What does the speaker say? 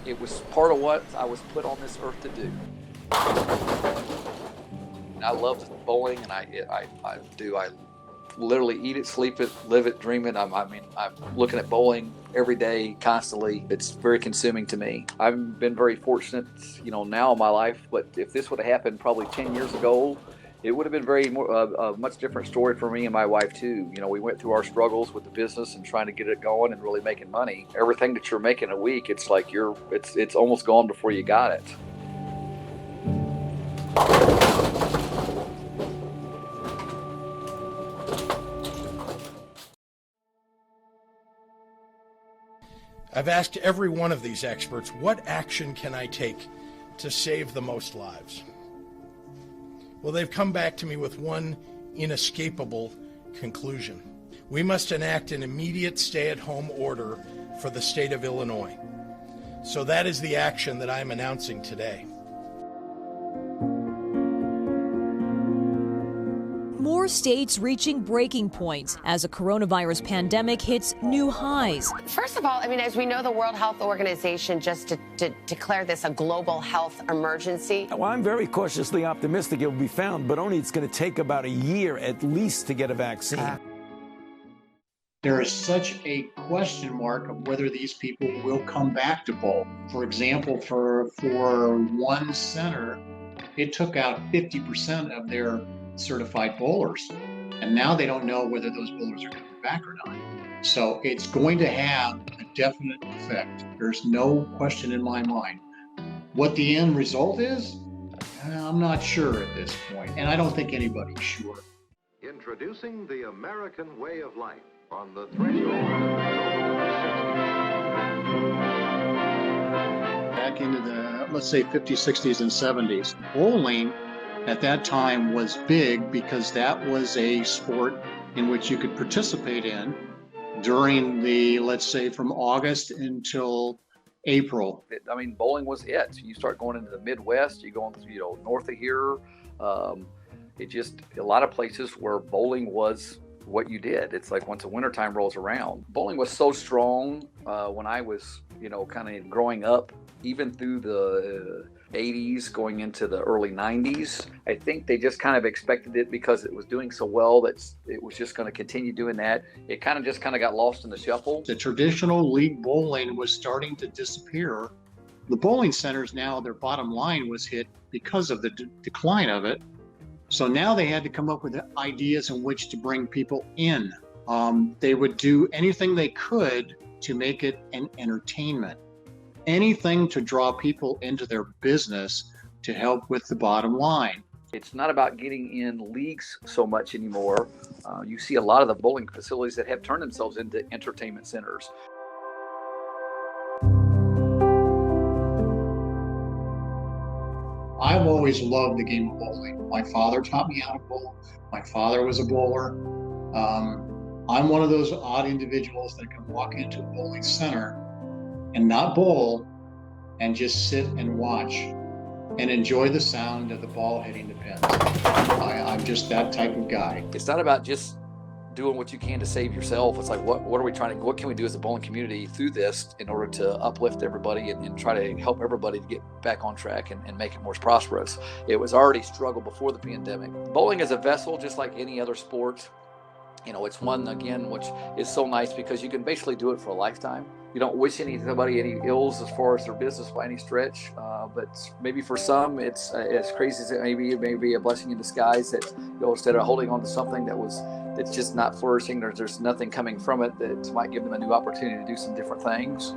It was part of what I was put on this earth to do. I love bowling, and I do. I literally eat it, sleep it, live it, dream it. I'm looking at bowling every day, constantly. It's very consuming to me. I've been very fortunate, now in my life. But if this would have happened probably 10 years ago, it would have been a much different story for me and my wife too. We went through our struggles with the business and trying to get it going and really making money. Everything that you're making a week, it's like it's almost gone before you got it. I've asked every one of these experts, what action can I take to save the most lives? Well, they've come back to me with one inescapable conclusion. We must enact an immediate stay-at-home order for the state of Illinois. So that is the action that I'm announcing today. More states reaching breaking points as a coronavirus pandemic hits new highs. First of all, as we know, the World Health Organization just declared this a global health emergency. Well, I'm very cautiously optimistic it will be found, but only it's going to take about a year at least to get a vaccine. There is such a question mark of whether these people will come back to bowl. For example, for one center, it took out 50% of their certified bowlers, and now they don't know whether those bowlers are coming back or not. So it's going to have a definite effect. There's no question in my mind. What the end result is, I'm not sure at this point, and I don't think anybody's sure. Introducing the American way of life on the threshold of Back into the, let's say, 50s, 60s, and 70s, bowling at that time was big because that was a sport in which you could participate in during the, let's say, from August until April. Bowling was it. You start going into the Midwest, you're going through, north of here. A lot of places where bowling was what you did. It's like once the wintertime rolls around. Bowling was so strong when I was, kind of growing up, even through the 80s going into the early 90s. I think they just kind of expected it because it was doing so well that it was just going to continue doing that. It kind of got lost in the shuffle. The traditional league bowling was starting to disappear. The bowling centers now, their bottom line was hit because of the decline of it. So now they had to come up with ideas in which to bring people in. They would do anything they could to make it an entertainment. Anything to draw people into their business to help with the bottom line. It's not about getting in leagues so much anymore. You see a lot of the bowling facilities that have turned themselves into entertainment centers. I've always loved the game of bowling. My father taught me how to bowl. My father was a bowler. I'm one of those odd individuals that can walk into a bowling center and not bowl and just sit and watch and enjoy the sound of the ball hitting the pins. I'm just that type of guy. It's not about just doing what you can to save yourself. It's like, what can we do as a bowling community through this in order to uplift everybody and try to help everybody to get back on track and make it more prosperous. It was already a struggle before the pandemic. Bowling is a vessel just like any other sport. It's one, again, which is so nice because you can basically do it for a lifetime. You don't wish anybody any ills as far as their business by any stretch, but maybe for some, it's as crazy as it may be a blessing in disguise that, instead of holding on to something that's just not flourishing, there's nothing coming from it, that might give them a new opportunity to do some different things.